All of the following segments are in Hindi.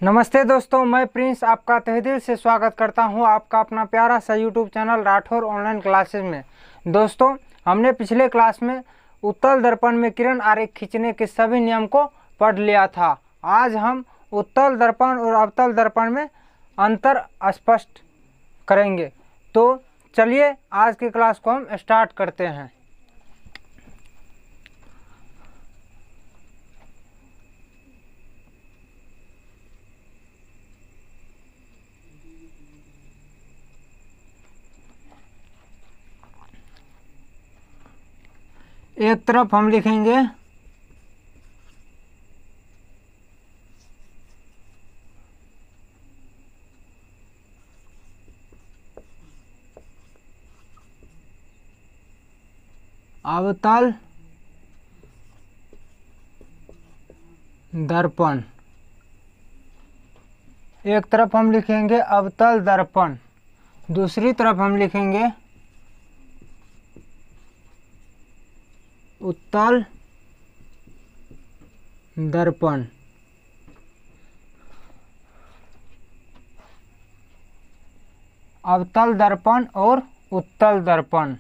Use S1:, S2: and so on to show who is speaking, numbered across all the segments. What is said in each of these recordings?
S1: नमस्ते दोस्तों, मैं प्रिंस आपका तहे दिल से स्वागत करता हूं आपका अपना प्यारा सा YouTube channel Rathore online classes में। दोस्तों, हमने पिछले क्लास में उत्तल दर्पण में किरण आरेख खींचने के सभी नियम को पढ़ लिया था। आज हम उत्तल दर्पण और अवतल दर्पण में अंतर स्पष्ट करेंगे। तो चलिए आज की क्लास को हम स्टार्ट करते हैं। एक तरफ हम लिखेंगे अवतल दर्पण, एक तरफ हम लिखेंगे अवतल दर्पण, दूसरी तरफ हम लिखेंगे उत्तल दर्पण। अवतल दर्पण और उत्तल दर्पण।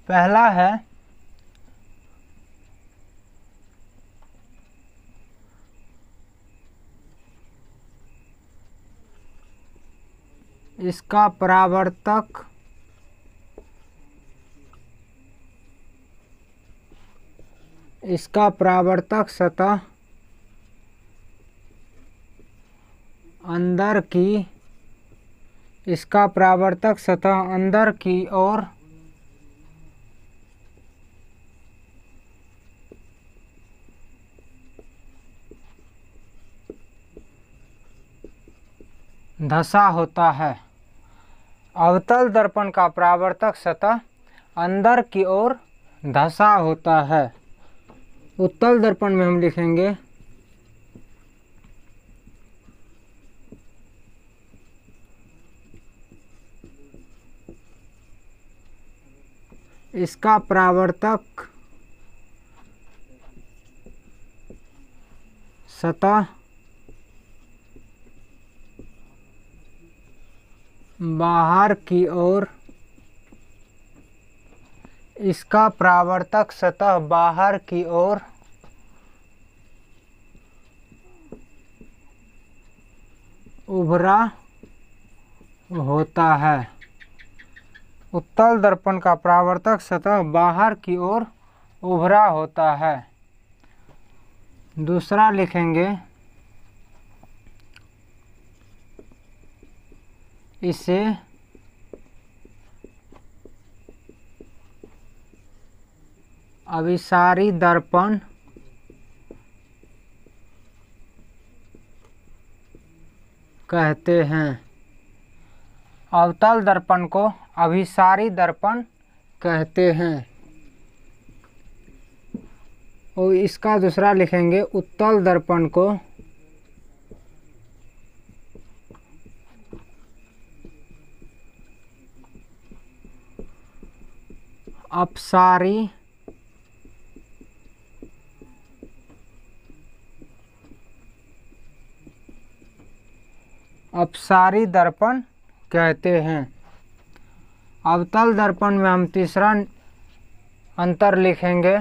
S1: पहला है इसका परावर्तक सतह अंदर की, इसका परावर्तक सतह अंदर की ओर धंसा होता है। अवतल दर्पण का परावर्तक सतह अंदर की ओर धंसा होता है। उत्तल दर्पण में हम लिखेंगे इसका परावर्तक सतह बाहर की ओर, इसका परावर्तक सतह बाहर की ओर उभरा होता है। उत्तल दर्पण का परावर्तक सतह बाहर की ओर उभरा होता है। दूसरा लिखेंगे इसे अभिसारी दर्पण कहते हैं। अवतल दर्पण को अभिसारी दर्पण कहते हैं। और इसका दूसरा लिखेंगे उत्तल दर्पण को अपसारी दर्पण कहते हैं। अवतल दर्पण में हम तीसरा अंतर लिखेंगे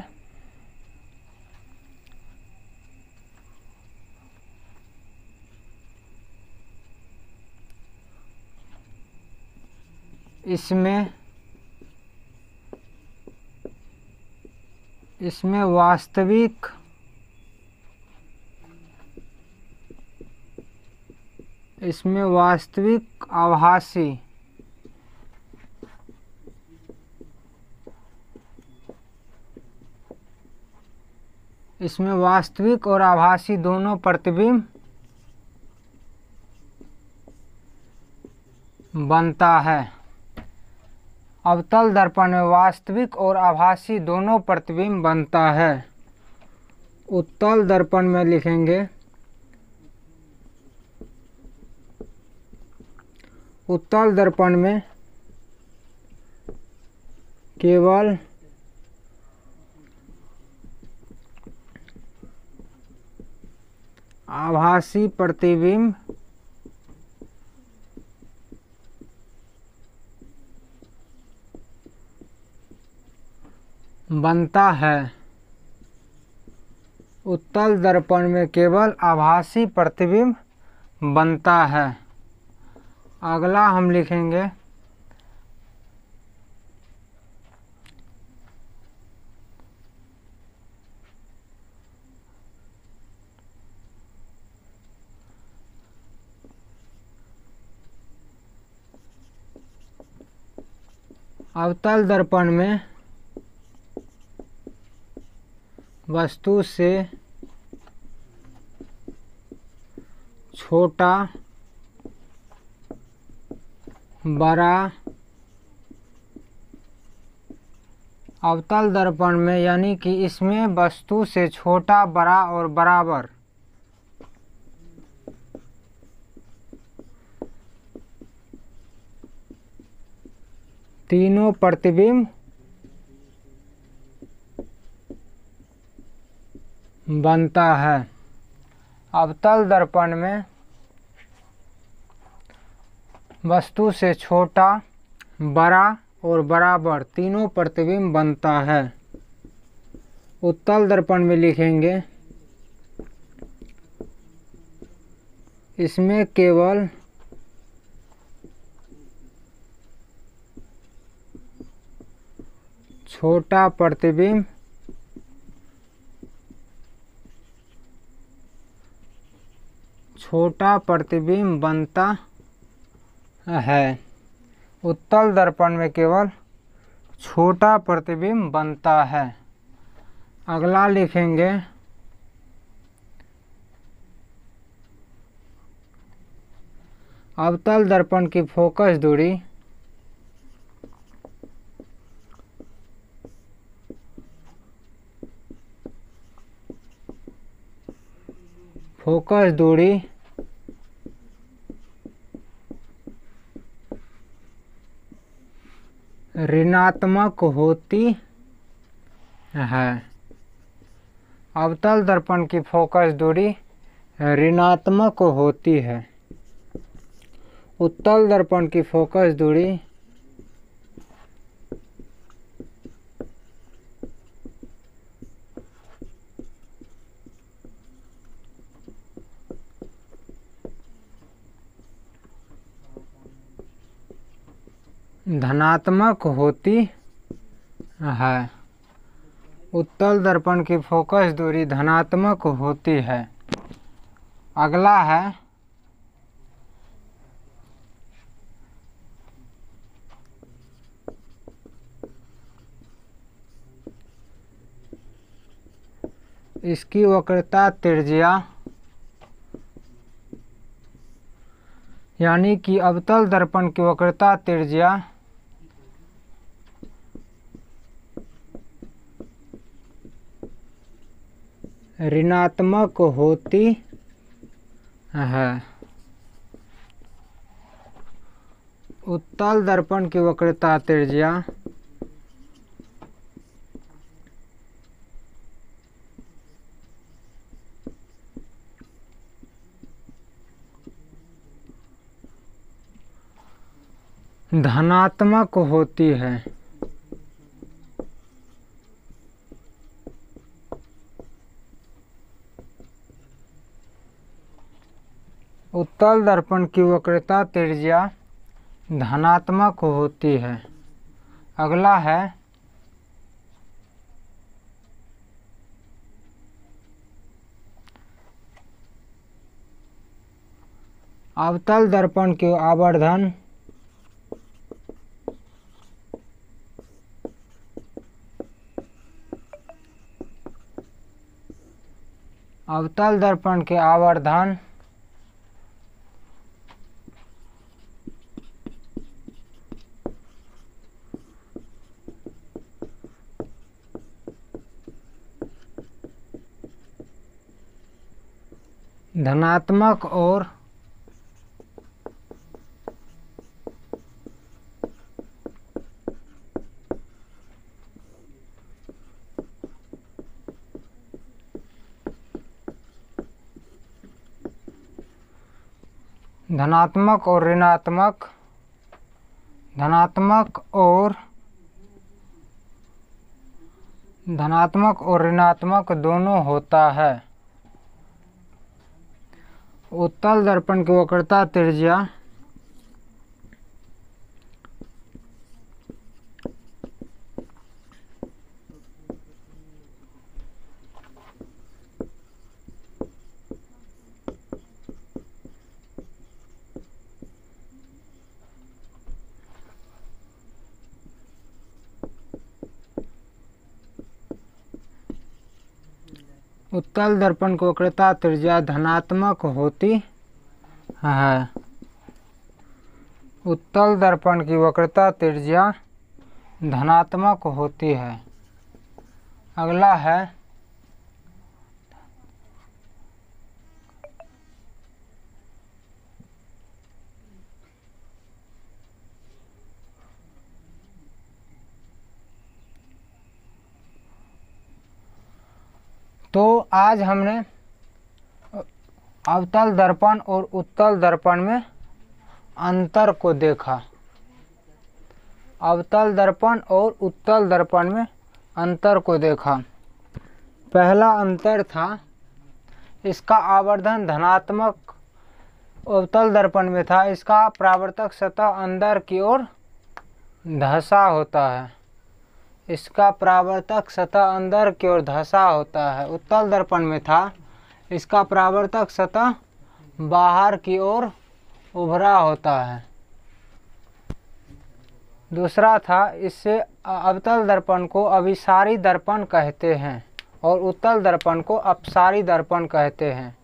S1: इसमें वास्तविक आभासी इसमें वास्तविक और आभासी दोनों प्रतिबिंब बनता है। अवतल दर्पण में वास्तविक और आभासी दोनों प्रतिबिंब बनता है। उत्तल दर्पण में लिखेंगे उत्तल दर्पण में केवल आभासी प्रतिबिंब बनता है। उत्तल दर्पण में केवल आभासी प्रतिबिंब बनता है। अगला हम लिखेंगे अवतल दर्पण में वस्तु से छोटा, बड़ा, अवतल दर्पण में यानी कि इसमें वस्तु से छोटा, बड़ा और बराबर तीनों प्रतिबिंब बनता है। अवतल दर्पण में वस्तु से छोटा, बड़ा और बराबर तीनों प्रतिबिंब बनता है। उत्तल दर्पण में लिखेंगे इसमें केवल छोटा प्रतिबिंब बनता है। उत्तल दर्पण में केवल छोटा प्रतिबिंब बनता है। अगला लिखेंगे अवतल दर्पण की फोकस दूरी ऋणात्मक होती है। अवतल दर्पण की फोकस दूरी ऋणात्मक होती है। उत्तल दर्पण की फोकस दूरी धनात्मक होती है। उत्तल दर्पण की फोकस दूरी धनात्मक होती है। अगला है इसकी वक्रता त्रिज्या यानी कि अवतल दर्पण की वक्रता त्रिज्या ऋणात्मक होती है। उत्तल दर्पण की वक्रता त्रिज्या धनात्मक होती है। उत्तल दर्पण की वक्रता त्रिज्या धनात्मक होती है। अगला है अवतल दर्पण के आवर्धन अवतल दर्पण के आवर्धन धनात्मक और धनात्मक और ऋणात्मक, धनात्मक और ऋणात्मक दोनों होता है। उत्तल दर्पण की वक्रता त्रिज्या उत्तल दर्पण की वक्रता त्रिज्या धनात्मक होती है। उत्तल दर्पण की वक्रता त्रिज्या धनात्मक होती है। अगला है तो आज हमने अवतल दर्पण और उत्तल दर्पण में अंतर को देखा। अवतल दर्पण और उत्तल दर्पण में अंतर को देखा। पहला अंतर था इसका आवर्धन धनात्मक अवतल दर्पण में था, इसका परावर्तक सतह अंदर की ओर धंसा होता है। इसका परावर्तक सतह अंदर की ओर धंसा होता है। उत्तल दर्पण में था इसका परावर्तक सतह बाहर की ओर उभरा होता है। दूसरा था इससे अवतल दर्पण को अभिसारी दर्पण कहते हैं और उत्तल दर्पण को अपसारी दर्पण कहते हैं।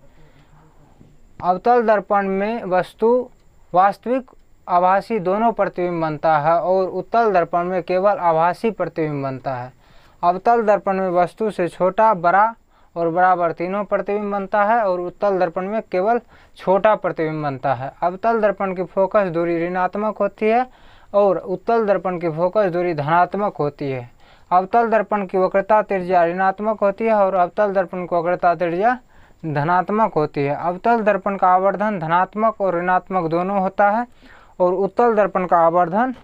S1: अवतल दर्पण में वस्तु वास्तविक आभासी दोनों प्रतिबिंब बनता है और उत्तल दर्पण में केवल आभासी प्रतिबिंब बनता है। अवतल दर्पण में वस्तु से छोटा, बड़ा और बराबर तीनों प्रतिबिंब बनता है और उत्तल दर्पण में केवल छोटा प्रतिबिंब बनता है। अवतल दर्पण की फोकस दूरी ऋणात्मक होती है और उत्तल दर्पण की फोकस दूरी धनात्मक होती है। अवतल दर्पण की वक्रता त्रिज्या ऋणात्मक होती है और अवतल दर्पण की वक्रता त्रिज्या धनात्मक होती है। अवतल दर्पण का आवर्धन धनात्मक और ऋणात्मक दोनों होता है और उत्तल दर्पण का आवर्धन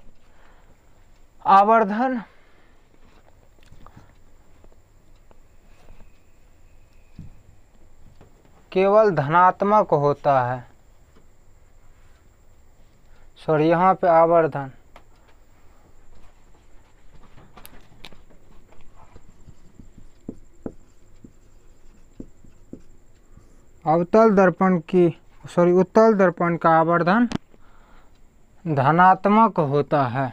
S1: केवल धनात्मक होता है। सॉरी, यहाँ पे आवर्धन उत्तल दर्पण का आवर्धन धनात्मक होता है।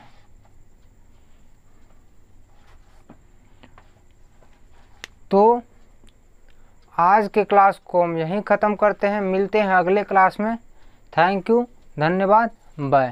S1: तो आज के क्लास को हम यहीं ख़त्म करते हैं। मिलते हैं अगले क्लास में। थैंक यू, धन्यवाद, बाय।